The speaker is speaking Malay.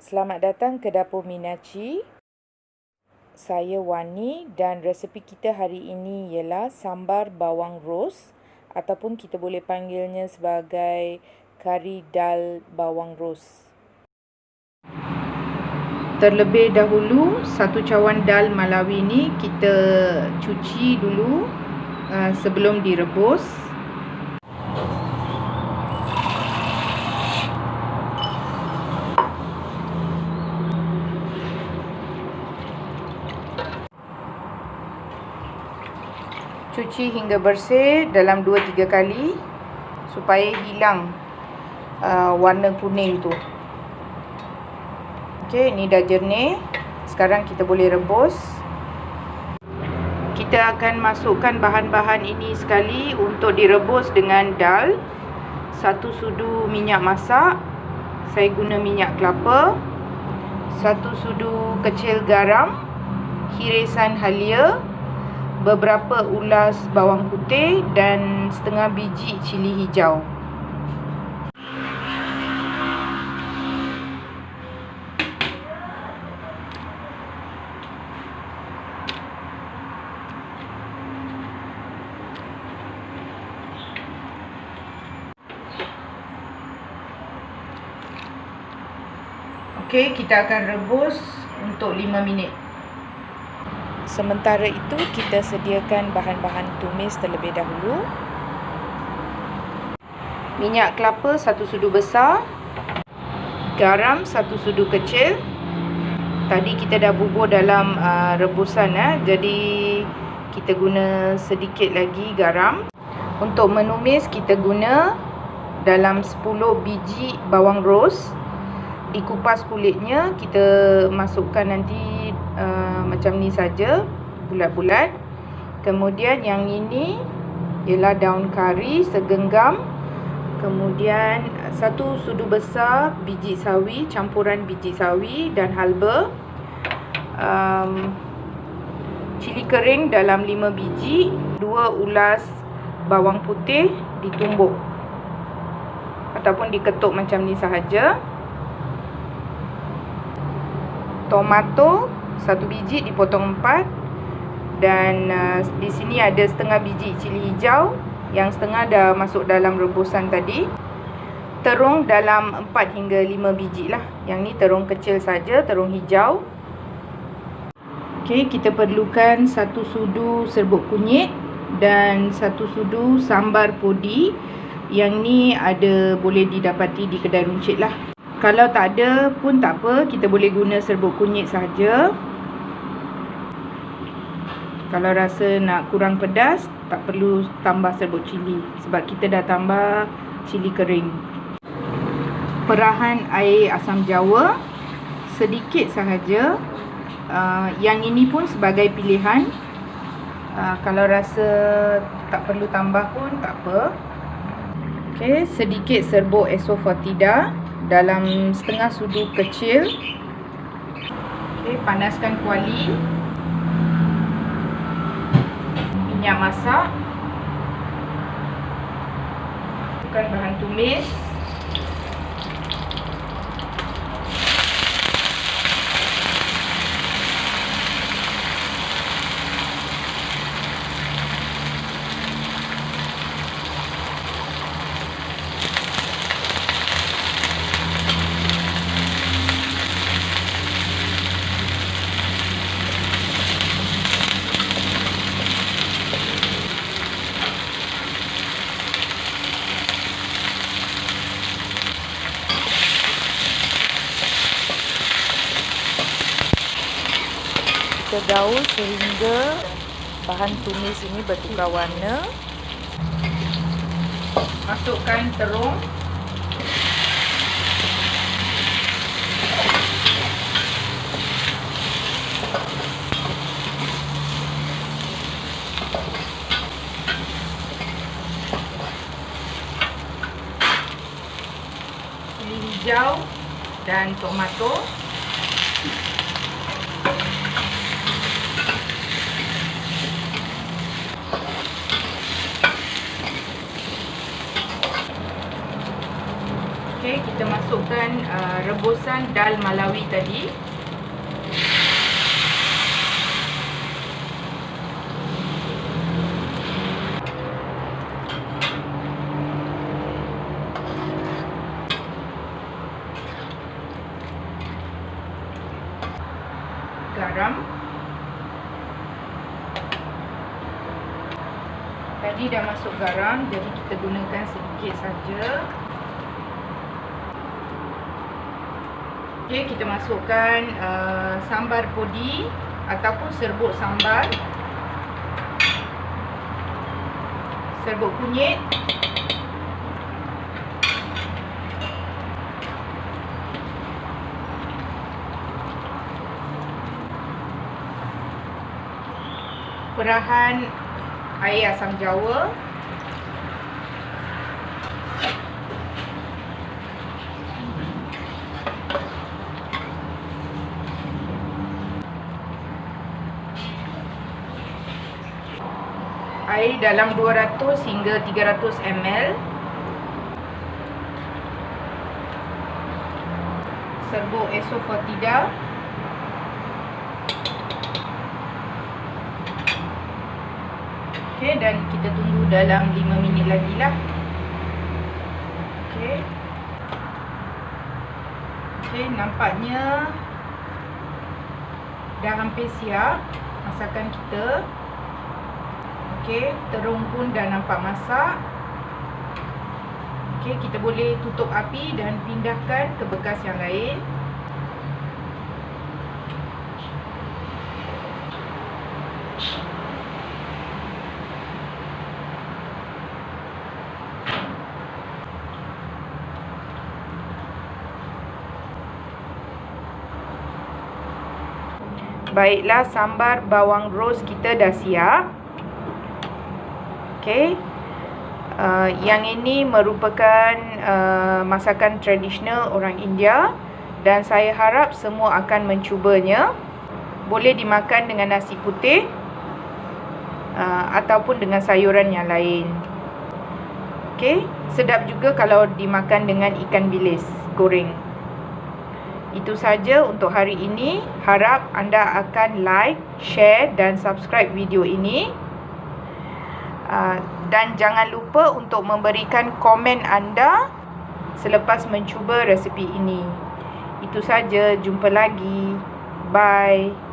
Selamat datang ke Dapur Minaci. Saya Wani dan resipi kita hari ini ialah sambar bawang ros ataupun kita boleh panggilnya sebagai kari dal bawang ros. Terlebih dahulu, satu cawan dal Malawi ni kita cuci dulu sebelum direbus. Cuci hingga bersih dalam 2-3 kali supaya hilang warna kuning tu. Okey, ini dah jernih. Sekarang kita boleh rebus. Kita akan masukkan bahan-bahan ini sekali untuk direbus dengan dal. 1 sudu minyak masak. Saya guna minyak kelapa. 1 sudu kecil garam, hirisan halia, beberapa ulas bawang putih dan setengah biji cili hijau. Okey, kita akan rebus untuk 5 minit. Sementara itu, kita sediakan bahan-bahan tumis terlebih dahulu. Minyak kelapa 1 sudu besar. Garam 1 sudu kecil. Tadi kita dah bubur dalam rebusan, jadi kita guna sedikit lagi garam. Untuk menumis, kita guna dalam 10 biji bawang ros. Dikupas kulitnya, kita masukkan nanti macam ni saja, bulat-bulat. Kemudian yang ini ialah daun kari segenggam. Kemudian 1 sudu besar biji sawi, campuran biji sawi dan halba. Cili kering dalam 5 biji. 2 ulas bawang putih ditumbuk ataupun diketuk macam ni sahaja. Tomato 1 biji dipotong 4, dan di sini ada setengah biji cili hijau yang setengah dah masuk dalam rebusan tadi. Terung dalam 4 hingga 5 biji lah. Yang ni terung kecil saja, terung hijau. Okey, kita perlukan 1 sudu serbuk kunyit dan 1 sudu sambar podi. Yang ni ada boleh didapati di kedai runcit lah. Kalau tak ada pun tak apa, kita boleh guna serbuk kunyit saja. Kalau rasa nak kurang pedas, tak perlu tambah serbuk cili sebab kita dah tambah cili kering. Perahan air asam jawa sedikit sahaja. Yang ini pun sebagai pilihan. Kalau rasa tak perlu tambah pun tak apa. Okey, sedikit serbuk esofotida dalam setengah sudu kecil. Okey, panaskan kuali. Minyak masak. Masukkan bahan tumis. Kita gaul sehingga bahan tumis ini bertukar warna. Masukkan terung. Cili hijau dan tomato. Okey, kita masukkan rebusan dal Malawi tadi. Garam. Tadi dah masuk garam, jadi kita gunakan sedikit saja. Okey, kita masukkan sambar podi ataupun serbuk sambar, serbuk kunyit, perahan air asam jawa, air dalam 200 hingga 300 ml, serbuk esofotida, okey, dan kita tunggu dalam 5 minit lagi lah. Okey. Okey, nampaknya dah hampir siap masakan kita. Okey, terung pun dah nampak masak. Okey, kita boleh tutup api dan pindahkan ke bekas yang lain. Baiklah, sambar bawang ros kita dah siap. Okey. Yang ini merupakan masakan tradisional orang India dan saya harap semua akan mencubanya. Boleh dimakan dengan nasi putih ataupun dengan sayuran yang lain. Okey, sedap juga kalau dimakan dengan ikan bilis goreng. Itu saja untuk hari ini. Harap anda akan like, share dan subscribe video ini. Dan jangan lupa untuk memberikan komen anda selepas mencuba resipi ini. Itu saja, jumpa lagi. Bye.